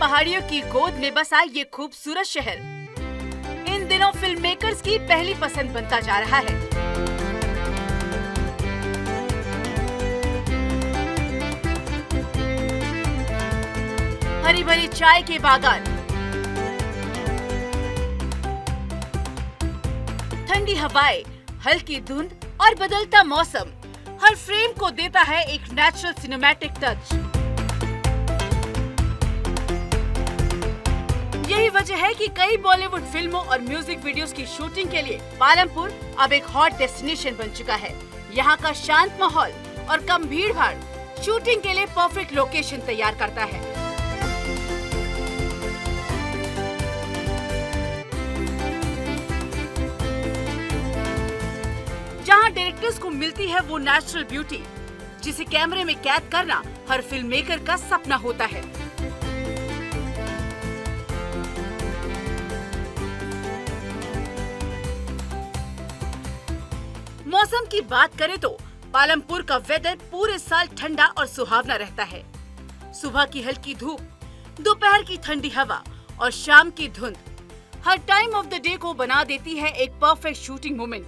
पहाड़ियों की गोद में बसा ये खूबसूरत शहर इन दिनों फिल्म मेकर्स की पहली पसंद बनता जा रहा है। हरी भरी चाय के बागान, ठंडी हवाएं, हल्की धुंध और बदलता मौसम हर फ्रेम को देता है एक नेचुरल सिनेमैटिक टच। यही वजह है कि कई बॉलीवुड फिल्मों और म्यूजिक वीडियोस की शूटिंग के लिए पालमपुर अब एक हॉट डेस्टिनेशन बन चुका है। यहाँ का शांत माहौल और कम भीड़ भाड़ शूटिंग के लिए परफेक्ट लोकेशन तैयार करता है। जहाँ डायरेक्टर्स को मिलती है वो नेचुरल ब्यूटी जिसे कैमरे में कैद करना हर फिल्म मेकर का सपना होता है। मौसम की बात करें तो पालमपुर का वेदर पूरे साल ठंडा और सुहावना रहता है। सुबह की हल्की धूप, दोपहर की ठंडी हवा और शाम की धुंध हर टाइम ऑफ द डे को बना देती है एक परफेक्ट शूटिंग मोमेंट।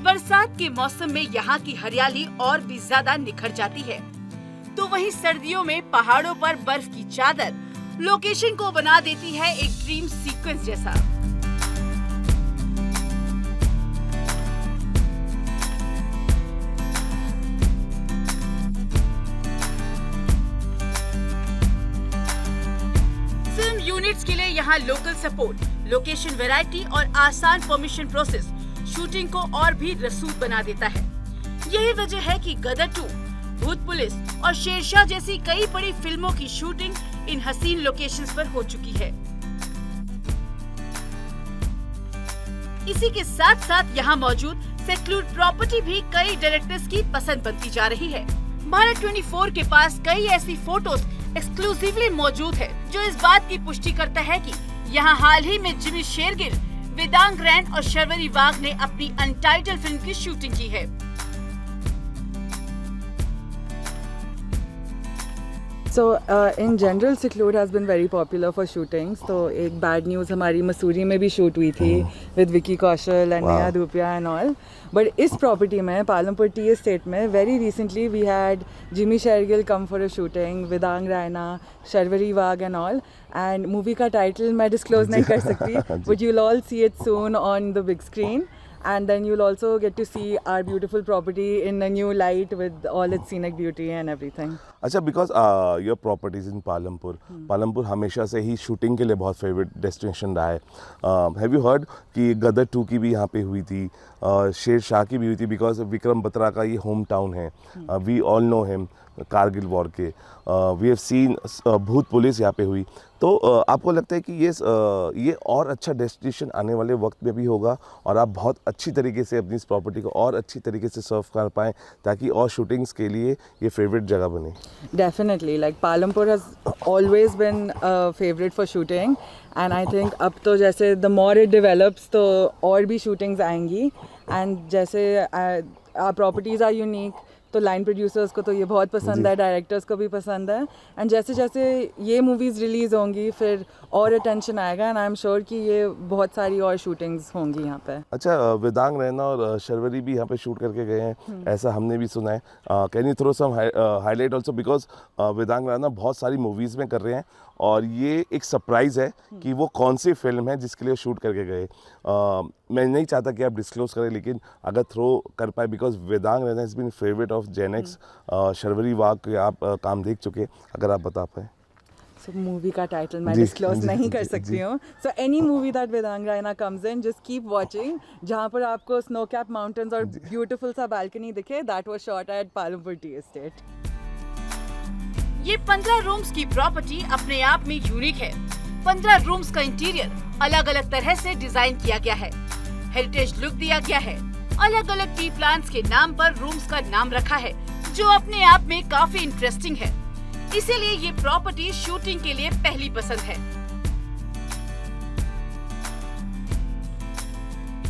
बरसात के मौसम में यहाँ की हरियाली और भी ज्यादा निखर जाती है, तो वहीं सर्दियों में पहाड़ों पर बर्फ की चादर लोकेशन को बना देती है एक ड्रीम सीक्वेंस जैसा। फिल्म यूनिट्स के लिए यहाँ लोकल सपोर्ट, लोकेशन वैरायटी और आसान परमिशन प्रोसेस शूटिंग को और भी रसूख बना देता है। यही वजह है कि गदर 2, भूत पुलिस और शेरशाह जैसी कई बड़ी फिल्मों की शूटिंग इन हसीन लोकेशंस पर हो चुकी है। इसी के साथ साथ यहाँ मौजूद सेक्लूड प्रॉपर्टी भी कई डायरेक्टर्स की पसंद बनती जा रही है। भारत 24 के पास कई ऐसी फोटोज एक्सक्लूसिवली मौजूद है जो इस बात की पुष्टि करता है कि यहाँ हाल ही में जिमी शेरगिल, वेदांग रैन और शर्वरी वाघ ने अपनी अनटाइटल फिल्म की शूटिंग की है। So in general, Seclude has been very popular for shootings. तो एक bad news हमारी मसूरी में भी शूट हुई थी with Vicky Kaushal and Neha Dhupia and all. But इस property में पालमपुर टी एस्टेट में very recently we had Jimmy Shergill come for a shooting, Vedang Raina, Sharvari Wagh and all. And movie का title मैं disclose नहीं कर सकती, but you'll all see it soon on the big screen. And then you'll also get to see our beautiful property in a new light with all its scenic beauty and everything. अच्छा, because your property is in Palampur, Palampur हमेशा से ही shooting के लिए बहुत favourite destination रहा है। Have you heard कि गदर 2 की भी यहाँ पे हुई थी, शेरशाह की भी हुई थी, बिकॉज विक्रम बत्रा का ये होम टाउन है। We all know him Kargil war के। We have seen Bhoot Police यहाँ पे हुई। तो आपको लगता है कि ये और अच्छा डेस्टिनेशन आने वाले वक्त में भी होगा और आप बहुत अच्छी तरीके से अपनी इस प्रॉपर्टी को और अच्छी तरीके से सर्व कर पाएँ ताकि और शूटिंग्स के लिए ये फेवरेट जगह बने? Definitely, like Palampur has always been a favorite for shooting, and I think अब तो जैसे the more it develops तो और भी shootings आएंगी, and जैसे our properties are unique, तो लाइन प्रोड्यूसर्स को तो ये बहुत पसंद है, डायरेक्टर्स को भी पसंद है, एंड जैसे जैसे ये मूवीज़ रिलीज़ होंगी फिर और अटेंशन आएगा, एंड आई एम श्योर कि ये बहुत सारी और शूटिंग्स होंगी यहाँ पे। अच्छा, वेदांग रैना और शर्वरी भी यहाँ पे शूट करके गए हैं, ऐसा हमने भी सुना है। Can you throw some highlight also, because Vedang Raina बहुत सारी मूवीज़ में कर रहे हैं और ये एक सरप्राइज़ है कि वो कौन सी फिल्म है जिसके लिए शूट करके गए। मैं नहीं चाहता कि आप डिस्क्लोज करें, लेकिन अगर थ्रो कर पाए, because Vedang Raina has been favourite of Gen X. Sharvari Wagh के आप काम देख चुके, अगर आप बता पाए। So मूवी का टाइटल मैं डिस्क्लोज नहीं कर सकती हूँ। So any movie that Vedang Raina comes in, just keep watching. जहाँ पर आपको स्नो कैप माउंटेन्स और ब्यूटीफुल सा बालकनी दिखे, that was shot at Palampur tea estate. ये 15 रूम्स की प्रॉपर्टी अपने आप में यूनिक है। 15 रूम्स का इंटीरियर अलग अलग तरह से डिजाइन किया गया है, हेरिटेज लुक दिया गया है। अलग अलग टी प्लांट्स के नाम पर रूम्स का नाम रखा है, जो अपने आप में काफी इंटरेस्टिंग है। इसीलिए ये प्रॉपर्टी शूटिंग के लिए पहली पसंद है।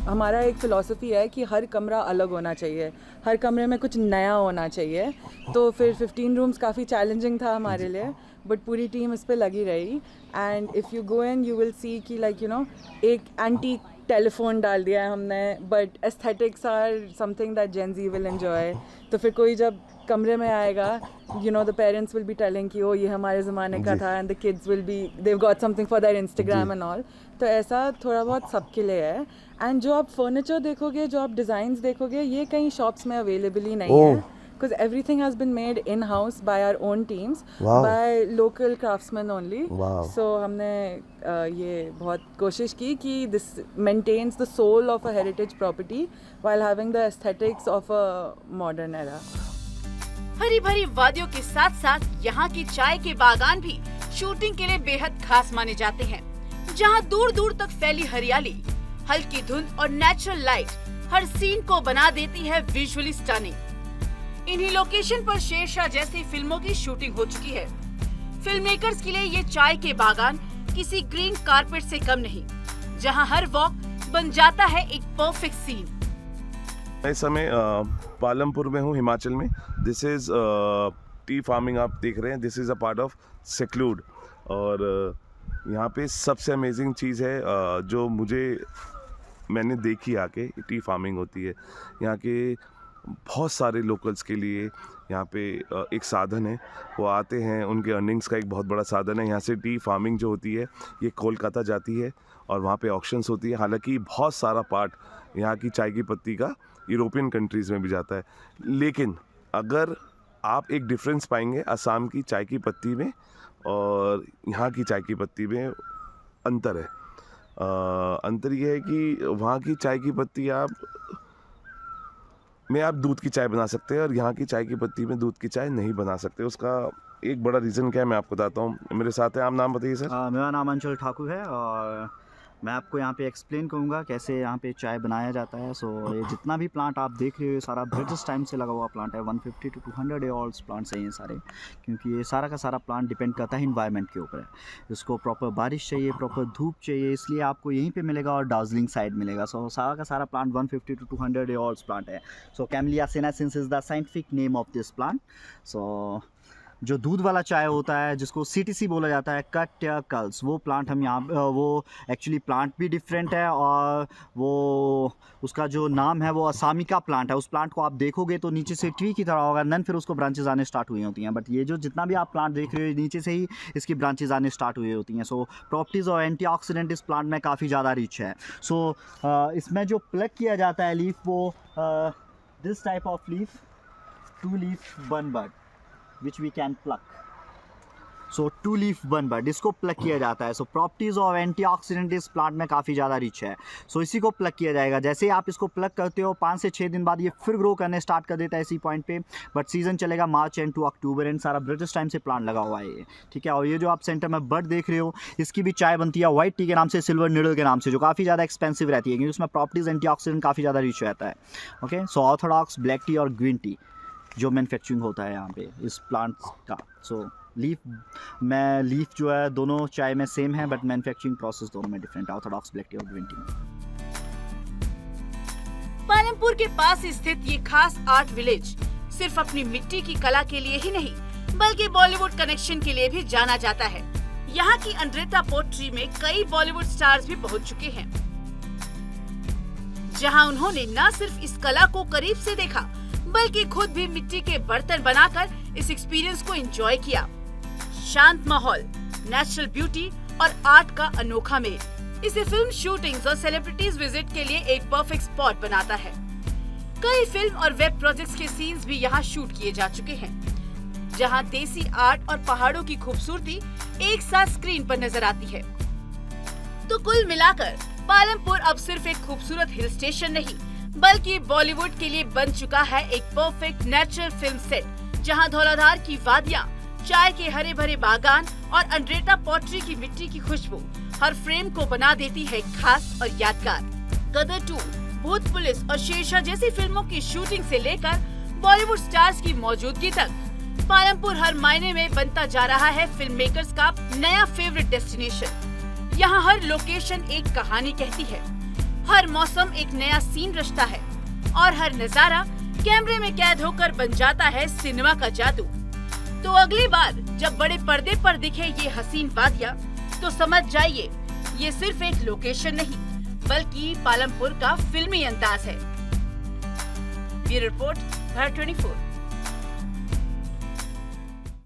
हमारा एक फ़िलॉसफी है कि हर कमरा अलग होना चाहिए, हर कमरे में कुछ नया होना चाहिए. तो फिर 15 रूम्स काफ़ी चैलेंजिंग था हमारे लिए, बट पूरी टीम इस पे लगी रही. And if you go in you will see कि लाइक यू नो एक एंटीक टेलीफोन डाल दिया है हमने, but aesthetics are something that gen Z will enjoy. तो फिर कोई जब कमरे में आएगा, you know the parents will be telling कि ओ ये हमारे ज़माने का था, and the kids will be they've got something for their Instagram and all. तो ऐसा थोड़ा बहुत सबके लिए है. एंड जो आप फर्नीचर देखोगे, जो आप डिज़ाइंस देखोगे, ये कहीं शॉप्स में अवेलेबल ही नहीं है. Because everything has been made in-house by our own teams, by local craftsmen only. So हमने ये बहुत कोशिश की कि this maintains the soul of a heritage property while having the aesthetics of a modern era. हरी भरी वादियों के साथ साथ यहाँ की चाय के बागान भी शूटिंग के लिए बेहद खास माने जाते हैं, जहाँ दूर दूर तक फैली हरियाली, हल्की धुंध और नेचुरल लाइट हर सीन को बना देती है विजुअली स्टनिंग. इन्हीं लोकेशन पर शेरशाह जैसी फिल्मों की शूटिंग हो चुकी है. फिल्म मेकर्स के लिए ये चाय के बागान किसी ग्रीन कारपेट से कम नहीं, जहां हर वॉक बन जाता है एक परफेक्ट सीन. इस समय पालमपुर में हूँ, हिमाचल में. दिस इज टी फार्मिंग आप देख रहे हैं. This is a part of seclude. और यहाँ पे सबसे अमेजिंग चीज़ है जो मैंने देखी आके, टी फार्मिंग होती है. यहाँ के बहुत सारे लोकल्स के लिए यहाँ पे एक साधन है. वो आते हैं, उनके अर्निंग्स का एक बहुत बड़ा साधन है. यहाँ से टी फार्मिंग जो होती है ये कोलकाता जाती है और वहाँ पे ऑक्शंस होती है. हालांकि बहुत सारा पार्ट यहाँ की चाय की पत्ती का यूरोपियन कंट्रीज़ में भी जाता है. लेकिन अगर आप एक डिफरेंस पाएंगे असम की चाय की पत्ती में और यहाँ की चाय की पत्ती में, अंतर है. अंतर ये है कि वहाँ की चाय की पत्ती आप दूध की चाय बना सकते हैं और यहाँ की चाय की पत्ती में दूध की चाय नहीं बना सकते. उसका एक बड़ा रीज़न क्या है मैं आपको बताता हूँ. मेरे साथ है, आप नाम बताइए सर. मेरा नाम अंशुल ठाकुर है और मैं आपको यहाँ पे एक्सप्लेन करूँगा कैसे यहाँ पे चाय बनाया जाता है. सो ये जितना भी प्लांट आप देख रहे हो, ये सारा ब्रिटिश टाइम से लगा हुआ प्लांट है. 150 to 200 ईयर ओल्ड प्लांट्स हैं ये सारे, क्योंकि ये सारा का सारा प्लांट डिपेंड करता है इन्वायरमेंट के ऊपर. इसको प्रॉपर बारिश चाहिए, प्रॉपर धूप चाहिए, इसलिए आपको यहीं पे मिलेगा और दार्जिलिंग साइड मिलेगा. सो सारा का सारा plant 150 to 200 year old plant है. So camellia sinensis is the scientific name of this plant. So जो दूध वाला चाय होता है, जिसको CTC बोला जाता है, कट या कल्स, वो प्लांट हम यहाँ, वो एक्चुअली प्लांट भी डिफरेंट है और वो उसका जो नाम है वो असामिका प्लांट है. उस प्लांट को आप देखोगे तो नीचे से ट्री की तरह होगा, देन फिर उसको ब्रांचेज आने स्टार्ट हुई होती हैं. बट ये जो जितना भी आप प्लांट देख रहे हो, नीचे से ही इसकी ब्रांचेज आने स्टार्ट हुई होती हैं. सो प्रॉपर्टीज़ और एंटीऑक्सीडेंट इस प्लांट में काफ़ी ज़्यादा रिच है. सो इसमें जो प्लग किया जाता है लीफ, वो this type of leaf, 2 leaf 1 bud which we can pluck. So 2 leaf 1 bud, इसको प्लग किया जाता है. सो प्रॉपर्टीज़ और एंटीऑक्सीडेंट इस प्लांट में काफ़ी ज़्यादा रिच है. सो इसी को प्लग किया जाएगा. जैसे ही आप इसको प्लग करते हो, 5 से 6 दिन बाद ये फिर ग्रो करने स्टार्ट कर देता है इसी पॉइंट पे. बट सीज़न चलेगा मार्च एंड टू अक्टूबर एंड. सारा ब्रिटिश टाइम से प्लांट लगा हुआ है ये, ठीक है. और ये जो आप सेंटर में बड देख रहे हो, इसकी भी चाय बनती है वाइट टी के नाम से, सिल्वर नीडल के नाम से, जो काफ़ी ज़्यादा एक्सपेंसिव रहती है क्योंकि उसमें प्रॉपर्टीज़ एंटीऑक्सीडेंट काफ़ी ज़्यादा रिच रहता है. ओके. सो ऑर्थोडॉक्स, ब्लैक टी और ग्रीन टी जो मैन्युफैक्चरिंग होता है यहाँ पे इस प्लांट का. सो लीफ जो है दोनों चाय में सेम है, बट मैन्युफैक्चरिंग प्रोसेस दोनों में डिफरेंट है, ऑर्थोडॉक्स ब्लैक टी और ग्रीन टी में. पालमपुर के पास स्थित ये खास आर्ट विलेज सिर्फ अपनी मिट्टी की कला के लिए ही नहीं, बल्कि बॉलीवुड कनेक्शन के लिए भी जाना जाता है. यहाँ की अंड्रेता पोट्री में कई बॉलीवुड स्टार्स भी पहुँच चुके हैं, जहाँ उन्होंने न सिर्फ इस कला को करीब से देखा, बल्कि खुद भी मिट्टी के बर्तन बनाकर इस एक्सपीरियंस को एंजॉय किया. शांत माहौल, नेचुरल ब्यूटी और आर्ट का अनोखा मेल इसे फिल्म शूटिंग्स और सेलिब्रिटीज विजिट के लिए एक परफेक्ट स्पॉट बनाता है. कई फिल्म और वेब प्रोजेक्ट्स के सीन्स भी यहाँ शूट किए जा चुके हैं, जहाँ देसी आर्ट और पहाड़ों की खूबसूरती एक साथ स्क्रीन पर नजर आती है. तो कुल मिलाकर पालमपुर अब सिर्फ एक खूबसूरत हिल स्टेशन नहीं, बल्कि बॉलीवुड के लिए बन चुका है एक परफेक्ट नेचुरल फिल्म सेट, जहां धौलाधार की वादियां, चाय के हरे भरे बागान और अंड्रेटा पॉटरी की मिट्टी की खुशबू हर फ्रेम को बना देती है खास और यादगार. गदर 2, भूत पुलिस और शेरशाह जैसी फिल्मों की शूटिंग से लेकर बॉलीवुड स्टार्स की मौजूदगी तक, पालमपुर हर मायने में बनता जा रहा है फिल्म मेकर्स का नया फेवरेट डेस्टिनेशन. यहाँ हर लोकेशन एक कहानी कहती है, हर मौसम एक नया सीन रचता है और हर नजारा कैमरे में कैद होकर बन जाता है सिनेमा का जादू। तो अगली बार जब बड़े पर्दे पर दिखे ये हसीन वादियां, तो समझ जाइए ये सिर्फ एक लोकेशन नहीं बल्कि पालमपुर का फिल्मी अंदाज है। Bureau report, Bharat 24।